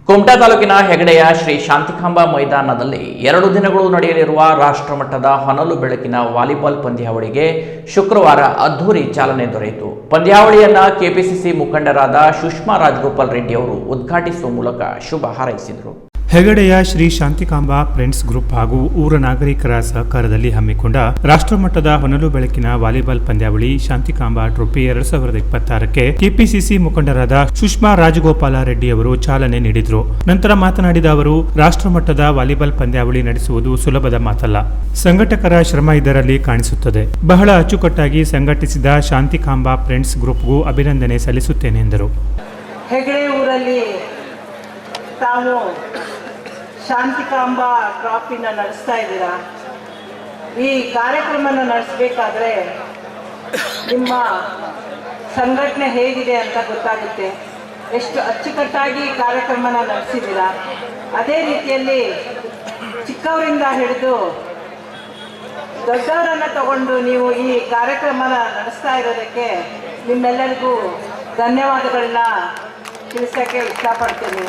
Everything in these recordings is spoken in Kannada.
ಕುಮಟಾ ತಾಲೂಕಿನ ಹೆಗಡೆಯ ಶ್ರೀ ಶಾಂತಿಕಾಂಬಾ ಮೈದಾನದಲ್ಲಿ 2 ದಿನಗಳು ನಡೆಯಲಿರುವ ರಾಷ್ಟ್ರಮಟ್ಟದ ಹೊನಲು ಬೆಳಕಿನ ವಾಲಿಬಾಲ್ ಪಂದ್ಯಾವಳಿಗೆ ಶುಕ್ರವಾರ ಅದ್ಧೂರಿ ಚಾಲನೆ ದೊರೆಯಿತು. ಪಂದ್ಯಾವಳಿಯನ್ನ ಕೆಪಿಸಿಸಿ ಮುಖಂಡರಾದ ಸುಷ್ಮಾ ರಾಜಗೋಪಾಲ್ ರೆಡ್ಡಿ ಅವರು ಉದ್ಘಾಟಿಸುವ ಮೂಲಕ ಶುಭ ಹಾರೈಸಿದರು. ಹೆಗಡೆಯ ಶ್ರೀ ಶಾಂತಿಕಾಂಬಾ ಫ್ರೆಂಡ್ಸ್ ಗ್ರೂಪ್ ಹಾಗೂ ಊರ ನಾಗರಿಕರ ಸಹಕಾರದಲ್ಲಿ ಹಮ್ಮಿಕೊಂಡ ರಾಷ್ಟ್ರಮಟ್ಟದ ಹೊನಲು ಬೆಳಕಿನ ವಾಲಿಬಾಲ್ ಪಂದ್ಯಾವಳಿ ಶಾಂತಿಕಾಂಬಾ ಟ್ರೋಫಿ 2026ಕ್ಕೆ ಕೆಪಿಸಿಸಿ ಮುಖಂಡರಾದ ಸುಷ್ಮಾ ರಾಜಗೋಪಾಲ ರೆಡ್ಡಿ ಅವರು ಚಾಲನೆ ನೀಡಿದರು. ನಂತರ ಮಾತನಾಡಿದ ಅವರು, ರಾಷ್ಟ್ರಮಟ್ಟದ ವಾಲಿಬಾಲ್ ಪಂದ್ಯಾವಳಿ ನಡೆಸುವುದು ಸುಲಭದ ಮಾತಲ್ಲ. ಸಂಘಟಕರ ಶ್ರಮ ಇದರಲ್ಲಿ ಕಾಣಿಸುತ್ತದೆ. ಬಹಳ ಅಚ್ಚುಕಟ್ಟಾಗಿ ಸಂಘಟಿಸಿದ ಶಾಂತಿಕಾಂಬಾ ಫ್ರೆಂಡ್ಸ್ ಗ್ರೂಪ್ಗೂ ಅಭಿನಂದನೆ ಸಲ್ಲಿಸುತ್ತೇನೆ ಎಂದರು. ಹೆಗಡೆ ಊರಲ್ಲಿ ತಾವು ಶಾಂತಿಕಾಂಬಾ ಟ್ರಾಫಿನ ನಡೆಸ್ತಾ ಇದ್ದೀರಾ. ಈ ಕಾರ್ಯಕ್ರಮನ ನಡೆಸಬೇಕಾದ್ರೆ ನಿಮ್ಮ ಸಂಘಟನೆ ಹೇಗಿದೆ ಅಂತ ಗೊತ್ತಾಗುತ್ತೆ. ಎಷ್ಟು ಅಚ್ಚುಕಟ್ಟಾಗಿ ಕಾರ್ಯಕ್ರಮನ ನಡೆಸಿದ್ದೀರಾ. ಅದೇ ರೀತಿಯಲ್ಲಿ ಚಿಕ್ಕವರಿಂದ ಹಿಡಿದು ದೊಡ್ಡವರನ್ನು ತಗೊಂಡು ನೀವು ಈ ಕಾರ್ಯಕ್ರಮನ ನಡೆಸ್ತಾ ಇರೋದಕ್ಕೆ ನಿಮ್ಮೆಲ್ಲರಿಗೂ ಧನ್ಯವಾದಗಳನ್ನ ತಿಳಿಸೋಕ್ಕೆ ಇಷ್ಟಪಡ್ತೀನಿ.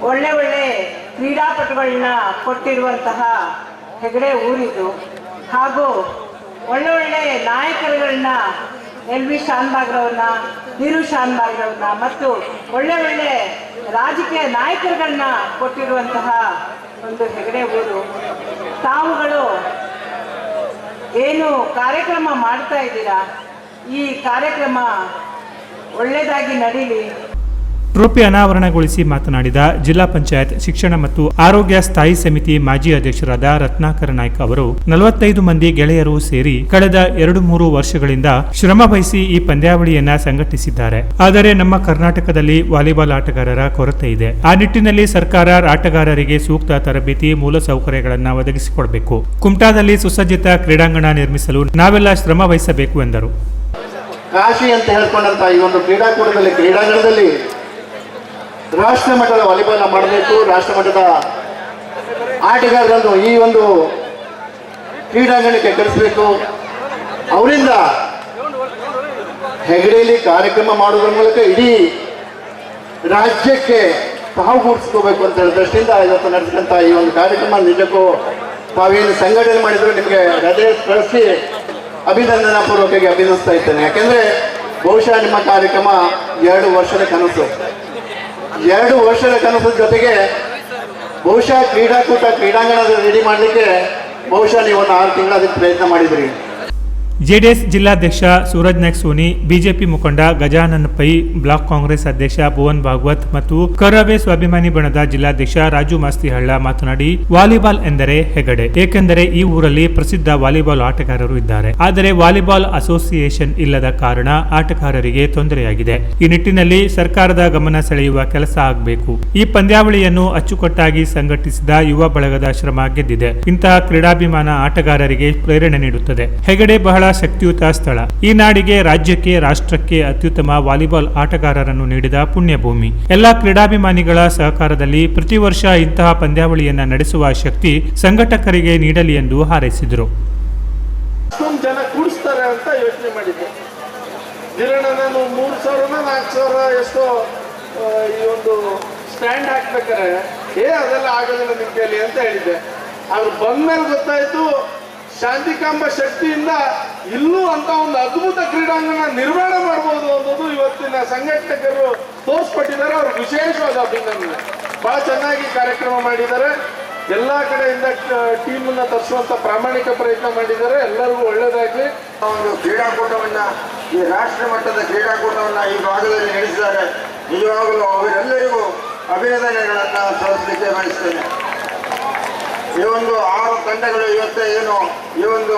ಒಳ್ಳೆ ಕ್ರೀಡಾಪಟುಗಳನ್ನ ಕೊಟ್ಟಿರುವಂತಹ ಹೆಗಡೆ ಊರಿದು ಹಾಗೂ ಒಳ್ಳೆ ನಾಯಕರುಗಳನ್ನ LV ಶಾನ್ಭಾಗ್ರವ್ರನ್ನ, ನೀರು ಶಾನ್ಭಾಗ್ರವ್ರನ್ನ ಮತ್ತು ಒಳ್ಳೆ ರಾಜಕೀಯ ನಾಯಕರುಗಳನ್ನ ಕೊಟ್ಟಿರುವಂತಹ ಒಂದು ಹೆಗಡೆ ಊರು. ತಾವುಗಳು ಏನು ಕಾರ್ಯಕ್ರಮ ಮಾಡ್ತಾ ಇದ್ದೀರಾ, ಈ ಕಾರ್ಯಕ್ರಮ ಒಳ್ಳೆಯದಾಗಿ ನಡೀಲಿ. ಟ್ರೋಫಿ ಅನಾವರಣಗೊಳಿಸಿ ಮಾತನಾಡಿದ ಜಿಲ್ಲಾ ಪಂಚಾಯತ್ ಶಿಕ್ಷಣ ಮತ್ತು ಆರೋಗ್ಯ ಸ್ಥಾಯಿ ಸಮಿತಿ ಮಾಜಿ ಅಧ್ಯಕ್ಷರಾದ ರತ್ನಾಕರ ನಾಯ್ಕ ಅವರು, 45 ಮಂದಿ ಗೆಳೆಯರು ಸೇರಿ ಕಳೆದ 2-3 ವರ್ಷಗಳಿಂದ ಶ್ರಮ ವಹಿಸಿ ಈ ಪಂದ್ಯಾವಳಿಯನ್ನ ಸಂಘಟಿಸಿದ್ದಾರೆ. ಆದರೆ ನಮ್ಮ ಕರ್ನಾಟಕದಲ್ಲಿ ವಾಲಿಬಾಲ್ ಆಟಗಾರರ ಕೊರತೆ ಇದೆ. ಆ ನಿಟ್ಟಿನಲ್ಲಿ ಸರ್ಕಾರ ಆಟಗಾರರಿಗೆ ಸೂಕ್ತ ತರಬೇತಿ ಮೂಲಸೌಕರ್ಯಗಳನ್ನು ಒದಗಿಸಿಕೊಡಬೇಕು. ಕುಮಟಾದಲ್ಲಿ ಸುಸಜ್ಜಿತ ಕ್ರೀಡಾಂಗಣ ನಿರ್ಮಿಸಲು ನಾವೆಲ್ಲ ಶ್ರಮ ವಹಿಸಬೇಕು ಎಂದರು. ಕಾಶಿ ಅಂತ ಹೇಳ್ಕೊಂಡಂತ ಈ ಒಂದು ಕ್ರೀಡಾಂಗಣದಲ್ಲಿ ರಾಷ್ಟ್ರ ಮಟ್ಟದ ವಾಲಿಬಾಲ್ ಮಾಡಬೇಕು. ರಾಷ್ಟ್ರ ಮಟ್ಟದ ಆಟಗಾರರನ್ನು ಈ ಒಂದು ಕ್ರೀಡಾಂಗಣಕ್ಕೆ ಕಳಿಸಬೇಕು. ಅವರಿಂದ ಹೆಗಡೆಯಲ್ಲಿ ಕಾರ್ಯಕ್ರಮ ಮಾಡೋದ್ರ ಮೂಲಕ ಇಡೀ ರಾಜ್ಯಕ್ಕೆ ತಾವು ಗೂಡಿಸ್ಕೋಬೇಕು ಅಂತ ಹೇಳಿ ದೃಷ್ಟಿಯಿಂದ ಇವತ್ತು ನಡೆಸಿದಂಥ ಈ ಒಂದು ಕಾರ್ಯಕ್ರಮ ನಿಜಕ್ಕೂ ತಾವೇನು ಸಂಘಟನೆ ಮಾಡಿದ್ರು ನಿಮಗೆ ಹೃದಯ ಸ್ಪರ್ಶಿ ಅಭಿನಂದನಾ ಪೂರ್ವಕವಾಗಿ ಅಭಿನಂದಿಸ್ತಾ ಇದ್ದೇನೆ. ಯಾಕೆಂದರೆ ಬಹುಶಃ ನಿಮ್ಮ ಕಾರ್ಯಕ್ರಮ 2 ವರ್ಷದ ಕನಸು. 2 ವರ್ಷದ ಕನಸದ ಜೊತೆಗೆ ಬಹುಶಃ ಕ್ರೀಡಾಂಗಣ ರೆಡಿ ಮಾಡಲಿಕ್ಕೆ ಬಹುಶಃ ನೀವು ಒಂದು 6 ತಿಂಗಳ ಅದಕ್ಕೆ ಪ್ರಯತ್ನ ಮಾಡಿದ್ರಿ. ಜೆಡಿಎಸ್ ಜಿಲ್ಲಾಧ್ಯಕ್ಷ ಸೂರಜ್ ನಾಯ್ಕ್ ಸೋನಿ, ಬಿಜೆಪಿ ಮುಖಂಡ ಗಜಾನನ್ ಪೈ, ಬ್ಲಾಕ್ ಕಾಂಗ್ರೆಸ್ ಅಧ್ಯಕ್ಷ ಭುವನ್ ಭಾಗವತ್ ಮತ್ತು ಕರವೇ ಸ್ವಾಭಿಮಾನಿ ಬಣದ ಜಿಲ್ಲಾಧ್ಯಕ್ಷ ರಾಜು ಮಾಸ್ತಿಹಳ್ಳ ಮಾತನಾಡಿ, ವಾಲಿಬಾಲ್ ಎಂದರೆ ಹೆಗಡೆ. ಏಕೆಂದರೆ ಈ ಊರಲ್ಲಿ ಪ್ರಸಿದ್ಧ ವಾಲಿಬಾಲ್ ಆಟಗಾರರು ಇದ್ದಾರೆ. ಆದರೆ ವಾಲಿಬಾಲ್ ಅಸೋಸಿಯೇಷನ್ ಇಲ್ಲದ ಕಾರಣ ಆಟಗಾರರಿಗೆ ತೊಂದರೆಯಾಗಿದೆ. ಈ ನಿಟ್ಟಿನಲ್ಲಿ ಸರ್ಕಾರದ ಗಮನ ಸೆಳೆಯುವ ಕೆಲಸ ಆಗಬೇಕು. ಈ ಪಂದ್ಯಾವಳಿಯನ್ನು ಅಚ್ಚುಕಟ್ಟಾಗಿ ಸಂಘಟಿಸಿದ ಯುವ ಬಳಗದ ಶ್ರಮ ಗೆದ್ದಿದೆ. ಇಂತಹ ಕ್ರೀಡಾಭಿಮಾನ ಆಟಗಾರರಿಗೆ ಪ್ರೇರಣೆ ನೀಡುತ್ತದೆ. ಹೆಗಡೆ ಬಹಳ ಶಕ್ತಿಯುತ ಸ್ಥಳ. ಈ ನಾಡಿಗೆ, ರಾಜ್ಯಕ್ಕೆ, ರಾಷ್ಟ್ರಕ್ಕೆ ಅತ್ಯುತ್ತಮ ವಾಲಿಬಾಲ್ ಆಟಗಾರರನ್ನು ನೀಡಿದ ಪುಣ್ಯಭೂಮಿ. ಎಲ್ಲಾ ಕ್ರೀಡಾಭಿಮಾನಿಗಳ ಸಹಕಾರದಲ್ಲಿ ಪ್ರತಿ ವರ್ಷ ಇಂತಹ ಪಂದ್ಯಾವಳಿಯನ್ನ ನಡೆಸುವ ಶಕ್ತಿ ಸಂಘಟಕರಿಗೆ ನೀಡಲಿ ಎಂದು ಹಾರೈಸಿದರು. ಜನ ಕೂಡಿಸ್ತಾರೆ ಅಂತ ಯೋಚನೆ ಮಾಡಿದ್ದೆ. ಗಿರಣ ನಾನು 3,000-4,000 ಎಷ್ಟೋ ಈ ಒಂದು ಸ್ಟ್ಯಾಂಡ್ ಹಾಕ್ಬೇಕಾರೆ ಅದೆಲ್ಲ ಆಗೋದಿಲ್ಲ ನಿಮ್ಮ ಕೈಲಿ ಅಂತ ಹೇಳಿದ್ದೆ. ಅವ್ರು ಬಂದ್ಮೇಲೆ ಗೊತ್ತಾಯ್ತು ಶಾಂತಿಕಾಂಬಾ ಶಕ್ತಿಯಿಂದ ಇಲ್ಲೂ ಅಂತ ಒಂದು ಅದ್ಭುತ ಕ್ರೀಡಾಂಗಣ ನಿರ್ಮಾಣ ಮಾಡಬಹುದು ಅನ್ನೋದು ಇವತ್ತಿನ ಸಂಘಟಕರು ತೋರಿಸ್ಕೊಟ್ಟಿದ್ದಾರೆ. ಅವ್ರ ವಿಶೇಷವಾದ ಅಭಿನಂದನೆ. ಬಹಳ ಚೆನ್ನಾಗಿ ಕಾರ್ಯಕ್ರಮ ಮಾಡಿದ್ದಾರೆ. ಎಲ್ಲ ಕಡೆಯಿಂದ ಟೀಮನ್ನ ತರಿಸುವಂತ ಪ್ರಾಮಾಣಿಕ ಪ್ರಯತ್ನ ಮಾಡಿದ್ದಾರೆ. ಎಲ್ಲರಿಗೂ ಒಳ್ಳೇದಾಗ್ಲಿ. ಒಂದು ಕ್ರೀಡಾಕೂಟವನ್ನ, ಈ ರಾಷ್ಟ್ರ ಮಟ್ಟದ ಕ್ರೀಡಾಕೂಟವನ್ನ ಈ ಭಾಗದಲ್ಲಿ ನಡೆಸಿದ್ದಾರೆ. ನಿಜವಾಗಲೂ ಅವರೆಲ್ಲರಿಗೂ ಅಭಿನಂದನೆಗಳನ್ನ ಸಲ್ಲಿಸಲಿಕ್ಕೆ ಬಯಸ್ತೇನೆ. ಈ ಒಂದು 6 ತಂಡಗಳು ಈ ಒಂದು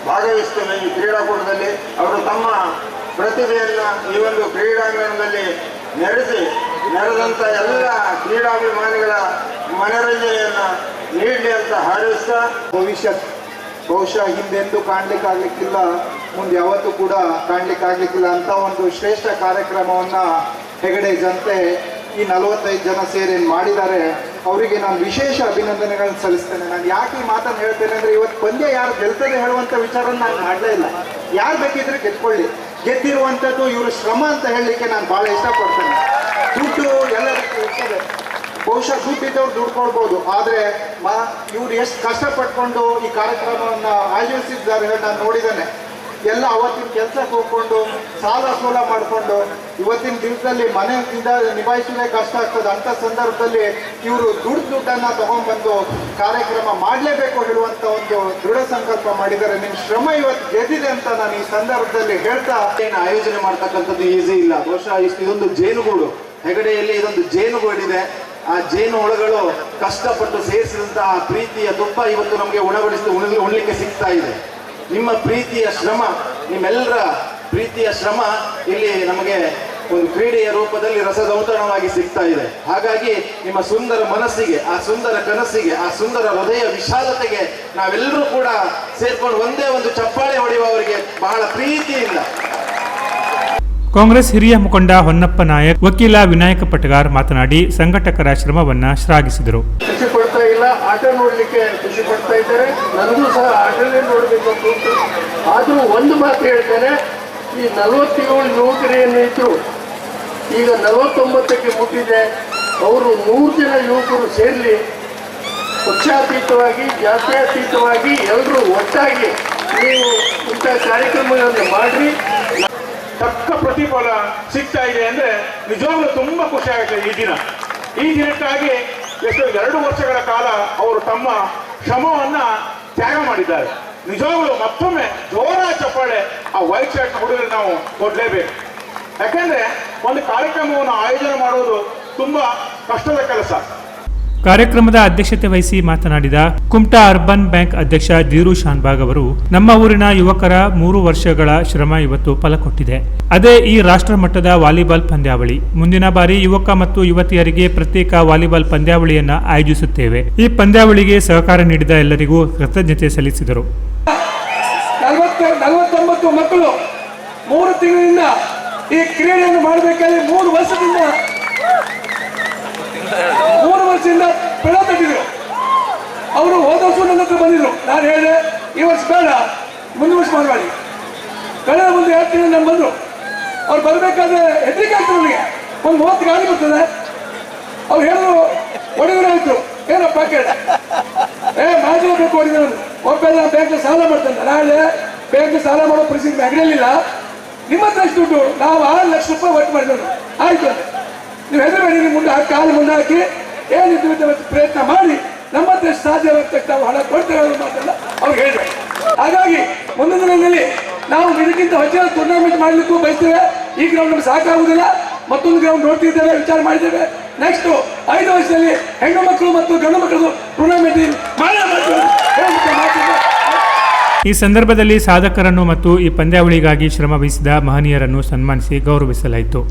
ಭಾಗವಹಿಸ್ತೇವೆ ಈ ಕ್ರೀಡಾಕೂಟದಲ್ಲಿ. ಅವರು ತಮ್ಮ ಪ್ರತಿಭೆಯನ್ನು ಈ ಒಂದು ಕ್ರೀಡಾಂಗಣದಲ್ಲಿ ನೆರೆದಂಥ ಎಲ್ಲ ಕ್ರೀಡಾಭಿಮಾನಿಗಳ ಮನರಂಜನೆಯನ್ನು ನೀಡಲಿ ಅಂತ ಹಾರೈಸ್ತಾ, ಬಹುಶಃ ಹಿಂದೆಂದೂ ಕಾಣಲಿಕ್ಕಾಗಲಿಕ್ಕಿಲ್ಲ, ಮುಂದೆ ಯಾವತ್ತೂ ಕೂಡ ಕಾಣಲಿಕ್ಕಾಗಲಿಕ್ಕಿಲ್ಲ ಅಂತ ಒಂದು ಶ್ರೇಷ್ಠ ಕಾರ್ಯಕ್ರಮವನ್ನು ಹೆಗಡೆ ಜನತೆ ಈ 45 ಜನ ಸೇರಿ ಮಾಡಿದ್ದಾರೆ. ಅವರಿಗೆ ನಾನು ವಿಶೇಷ ಅಭಿನಂದನೆಗಳನ್ನು ಸಲ್ಲಿಸ್ತೇನೆ. ನಾನು ಯಾಕೆ ಈ ಮಾತನ್ನು ಹೇಳ್ತೇನೆ ಅಂದರೆ, ಇವತ್ತು ಪಂದ್ಯ ಯಾರು ಗೆಲ್ತದೆ ಹೇಳುವಂಥ ವಿಚಾರವನ್ನು ನಾನು ಮಾಡಲೇ ಇಲ್ಲ. ಯಾರು ಬೇಕಿದ್ರೆ ಗೆದ್ಕೊಳ್ಳಿ. ಗೆದ್ದಿರುವಂಥದ್ದು ಇವರು ಶ್ರಮ ಅಂತ ಹೇಳಲಿಕ್ಕೆ ನಾನು ಭಾಳ ಇಷ್ಟಪಡ್ತೇನೆ. ದುಡ್ಡು ಎಲ್ಲರಿಗೂ ಇರ್ತದೆ. ಬಹುಶಃ ದುಡ್ಡಿದ್ದವ್ರು ದುಡ್ಕೊಳ್ಬೋದು, ಆದರೆ ಇವ್ರು ಎಷ್ಟು ಕಷ್ಟಪಟ್ಕೊಂಡು ಈ ಕಾರ್ಯಕ್ರಮವನ್ನು ಆಯೋಜಿಸಿದ್ದಾರೆ ನಾನು ನೋಡಿದ್ದೇನೆ. ಎಲ್ಲ ಅವತ್ತಿನ ಕೆಲಸಕ್ಕೆ ಹೋಗ್ಕೊಂಡು ಸಾಲ ಸೋಲ ಮಾಡಿಕೊಂಡು ಇವತ್ತಿನ ದಿವಸದಲ್ಲಿ ಮನೆಯಿಂದ ನಿಭಾಯಿಸೋದೇ ಕಷ್ಟ ಆಗ್ತದೆ. ಅಂಥ ಸಂದರ್ಭದಲ್ಲಿ ಇವರು ದುಡ್ಡನ್ನು ತಗೊಂಡ್ಬಂದು ಕಾರ್ಯಕ್ರಮ ಮಾಡಲೇಬೇಕು ಹೇಳುವಂಥ ಒಂದು ದೃಢ ಸಂಕಲ್ಪ ಮಾಡಿದ್ದಾರೆ. ನಿಮ್ಮ ಶ್ರಮ ಇವತ್ತು ಗೆದ್ದಿದೆ ಅಂತ ನಾನು ಈ ಸಂದರ್ಭದಲ್ಲಿ ಹೇಳ್ತಾ, ಏನು ಆಯೋಜನೆ ಮಾಡ್ತಕ್ಕಂಥದ್ದು ಈಸಿ ಇಲ್ಲ. ಬಹುಶಃ ಇದೊಂದು ಜೇನುಗೂಡು, ಹೆಗಡೆಯಲ್ಲಿ ಇದೊಂದು ಜೇನುಗೂಡಿದೆ. ಆ ಜೇನು ಹುಳುಗಳು ಕಷ್ಟಪಟ್ಟು ಸೇರಿಸಿದಂತಹ ಪ್ರೀತಿಯ ತುಪ್ಪ ಇವತ್ತು ನಮಗೆ ಉಣ್ಲಿಕ್ಕೆ ಸಿಗ್ತಾ ಇದೆ. ನಿಮ್ಮ ಪ್ರೀತಿಯ ಶ್ರಮ, ನಿಮ್ಮೆಲ್ಲರ ಪ್ರೀತಿಯ ಶ್ರಮ ಇಲ್ಲಿ ನಮಗೆ ಒಂದು ಕ್ರೀಡೆಯ ರೂಪದಲ್ಲಿ ರಸದೌತಣವಾಗಿ ಸಿಗ್ತಾ ಇದೆ. ಹಾಗಾಗಿ ನಿಮ್ಮ ಸುಂದರ ಮನಸ್ಸಿಗೆ, ಆ ಸುಂದರ ಕನಸಿಗೆ, ಆ ಸುಂದರ ಹೃದಯ ವಿಶಾಲತೆಗೆ ನಾವೆಲ್ಲರೂ ಕೂಡ ಸೇರ್ಕೊಂಡು ಒಂದೇ ಒಂದು ಚಪ್ಪಾಳೆ ಹೊಡೆಯುವ ಅವರಿಗೆ ಬಹಳ ಪ್ರೀತಿಯಿಂದ. ಕಾಂಗ್ರೆಸ್ ಹಿರಿಯ ಮುಖಂಡ ಹೊನ್ನಪ್ಪ ನಾಯಕ್, ವಕೀಲ ವಿನಾಯಕ ಪಟಗಾರ್ ಮಾತನಾಡಿ ಸಂಘಟಕರ ಶ್ರಮವನ್ನ ಶ್ಲಾಘಿಸಿದರು. ಖುಷಿ ಪಡ್ತಾ ಇಲ್ಲ, ಆಟ ನೋಡ್ಲಿಕ್ಕೆ ಖುಷಿ ಪಡ್ತಾ ಇದ್ದಾರೆ. ನನಗೂ ಸಹ ಆಟನೇ ನೋಡ್ಬೇಕು ಅಂತ ಉಂಟು. ಆದ್ರೂ ಒಂದು ಮಾತು ಹೇಳ್ತೇನೆ, ಈ 47 ಯುವಕರೇನು ಇದ್ರು ಈಗ 49ಕ್ಕೆ ಮುಟ್ಟಿದೆ. ಅವರು 100 ಜನ ಯುವಕರು ಸೇರ್ಲಿ, ಪಕ್ಷಾತೀತವಾಗಿ ಜಾತ್ಯಾತೀತವಾಗಿ ಎಲ್ಲರೂ ಒಟ್ಟಾಗಿ ನೀವು ಇಂಥ ಕಾರ್ಯಕ್ರಮಗಳನ್ನು ಮಾಡ್ರಿ. ತಕ್ಕ ಪ್ರತಿಫಲ ಸಿಗ್ತಾ ಇದೆ ಅಂದ್ರೆ ನಿಜವಾಗ್ಲೂ ತುಂಬಾ ಖುಷಿ ಆಗುತ್ತೆ. ಈ ದಿನಕ್ಕಾಗಿ ಎಷ್ಟೋ 2 ವರ್ಷಗಳ ಕಾಲ ಅವರು ತಮ್ಮ ಶ್ರಮವನ್ನ ತ್ಯಾಗ ಮಾಡಿದ್ದಾರೆ. ನಿಜವಾಗ್ಲೂ ಮತ್ತೊಮ್ಮೆ ಜೋರ ಚಪ್ಪಾಳೆ ಆ ವೈಟ್ ಶರ್ಟ್ ಹುಡುಗರು ನಾವು ಕೊಡ್ಲೇಬೇಕು. ಯಾಕಂದ್ರೆ ಒಂದು ಕಾರ್ಯಕ್ರಮವನ್ನು ಆಯೋಜನೆ ಮಾಡೋದು ತುಂಬಾ ಕಷ್ಟದ ಕೆಲಸ. ಕಾರ್ಯಕ್ರಮದ ಅಧ್ಯಕ್ಷತೆ ವಹಿಸಿ ಮಾತನಾಡಿದ ಕುಮಟಾ ಅರ್ಬನ್ ಬ್ಯಾಂಕ್ ಅಧ್ಯಕ್ಷ ಧೀರು ಶಾನ್ಭಾಗ್ ಅವರು, ನಮ್ಮ ಊರಿನ ಯುವಕರ 3 ವರ್ಷಗಳ ಶ್ರಮ ಇವತ್ತು ಫಲ ಕೊಟ್ಟಿದೆ. ಅದೇ ಈ ರಾಷ್ಟ್ರ ಮಟ್ಟದ ವಾಲಿಬಾಲ್ ಪಂದ್ಯಾವಳಿ. ಮುಂದಿನ ಬಾರಿ ಯುವಕ ಮತ್ತು ಯುವತಿಯರಿಗೆ ಪ್ರತ್ಯೇಕ ವಾಲಿಬಾಲ್ ಪಂದ್ಯಾವಳಿಯನ್ನ ಆಯೋಜಿಸುತ್ತೇವೆ. ಈ ಪಂದ್ಯಾವಳಿಗೆ ಸಹಕಾರ ನೀಡಿದ ಎಲ್ಲರಿಗೂ ಕೃತಜ್ಞತೆ ಸಲ್ಲಿಸಿದರು. 49 ಮಕ್ಕಳು 3 ತಿಂಗಳಿಂದ ಈ ಕ್ರೀಡೆಯನ್ನು ಮಾಡಬೇಕಾದ್ರೆ 3 ವರ್ಷದಿಂದ ಬೆಳತಟ್ಟಿದ್ರು. ಅವರು ಹೋದ ವರ್ಷ ನನ್ನ ಹತ್ರ ಬಂದಿದ್ರು. ನಾನು ಹೇಳಿದೆ, ಈ ವರ್ಷ ಬೇಡ, ಮುಂದಿನ ವರ್ಷ ಮಾಡಬೇಡಿ. ಕಳೆದ ಮುಂದೆ 2 ತಿಂಗಳು ನಾನು ಬಂದರು. ಅವ್ರು ಬರಬೇಕಾದ್ರೆ ಹೆದರಿಕೆ ಆಗ್ತದೆ ನನಗೆ. ಒಂದು 30 ಗಾಡಿ ಬರ್ತದೆ. ಅವ್ರು ಹೇಳಿದ್ರು, ಹೊಡೆದ್ರೆ ಆಯ್ತು, ಏನಪ್ಪ ಕೇಳಿದೆ, ಮಾಡಲೇಬೇಕು ಹೊಡಿದ್ರು. ಒಬ್ಬೆಲ್ಲ ಬ್ಯಾಂಕ್ ಸಾಲ ಮಾಡ್ತಾನೆ. ನಾಳೆ ಬ್ಯಾಂಕ್ ಸಾಲ ಮಾಡೋ ಪರಿಸ್ಥಿತಿ ಅಗಲಿಲ್ಲ. ನಿಮ್ಮ ಹತ್ರ ಎಷ್ಟು ದುಡ್ಡು? ನಾವು 6 ಲಕ್ಷ ರೂಪಾಯಿ ಒಟ್ಟು ಮಾಡಿದ್ರು. ಆಯ್ತು ಅಂತ ನೀವು ಹೆದರಬೇಡಿ, ನಿಮ್ಮ ಮುಂದೆ ಕಾಲು ಮುಂದೆ ಹಾಕಿ ಏನಿದ್ದು ಪ್ರಯತ್ನ ಮಾಡಿ ನಮ್ಮ ಹತ್ರ ಎಷ್ಟು ಸಾಧ್ಯವಾಗ್ತಕ್ಕ ನಾವು ಹಣ ಕೊಡ್ತೇವೆ ಅನ್ನೋ ಮಾತಲ್ಲ ಅವ್ರು ಹೇಳಿದೆ. ಹಾಗಾಗಿ ಮುಂದಿನ ದಿನದಲ್ಲಿ ನಾವು ಇದಕ್ಕಿಂತ ಹೆಚ್ಚಿನ ಟೂರ್ನಮೆಂಟ್ ಮಾಡಲಿಕ್ಕೂ ಬಯಸ್ತೇವೆ. ಈ ಗ್ರೌಂಡ್ ನಮ್ಗೆ ಸಾಕಾಗುವುದಿಲ್ಲ, ಮತ್ತೊಂದು ಗ್ರೌಂಡ್ ನೋಡ್ತಿದ್ದೇವೆ, ವಿಚಾರ ಮಾಡಿದ್ದೇವೆ. ನೆಕ್ಸ್ಟ್ 5 ವರ್ಷದಲ್ಲಿ ಹೆಣ್ಣು ಮಕ್ಕಳು ಮತ್ತು ಗಂಡು ಮಕ್ಕಳು ಟೂರ್ನಮೆಂಟ್ ಈ ಸಂದರ್ಭದಲ್ಲಿ ಸಾಧಕರನ್ನು ಮತ್ತು ಈ ಪಂದ್ಯಾವಳಿಗಾಗಿ ಶ್ರಮ ವಹಿಸಿದ ಮಹನೀಯರನ್ನು ಸನ್ಮಾನಿಸಿ ಗೌರವಿಸಲಾಯಿತು.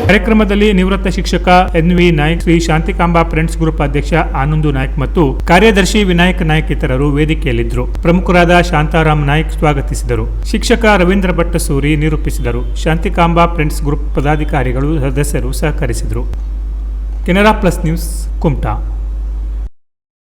ಕಾರ್ಯಕ್ರಮದಲ್ಲಿ ನಿವೃತ್ತ ಶಿಕ್ಷಕ N V. Naik, Shri Shantikamba friends group ಅಧ್ಯಕ್ಷ ಆನಂದು ನಾಯ್ಕ್ ಮತ್ತು ಕಾರ್ಯದರ್ಶಿ ವಿನಾಯಕ್ ನಾಯ್ಕ್ ಇತರರು ವೇದಿಕೆಯಲ್ಲಿದ್ದರು. ಪ್ರಮುಖರಾದ ಶಾಂತಾರಾಮ್ ನಾಯ್ಕ್ ಸ್ವಾಗತಿಸಿದರು. ಶಿಕ್ಷಕ ರವೀಂದ್ರ ಭಟ್ಟಸೂರಿ ನಿರೂಪಿಸಿದರು. ಶಾಂತಿಕಾಂಬಾ ಫ್ರೆಂಡ್ಸ್ ಗ್ರೂಪ್ ಪದಾಧಿಕಾರಿಗಳು ಸದಸ್ಯರು ಸಹಕರಿಸಿದರು. Canara plus news, Kumta.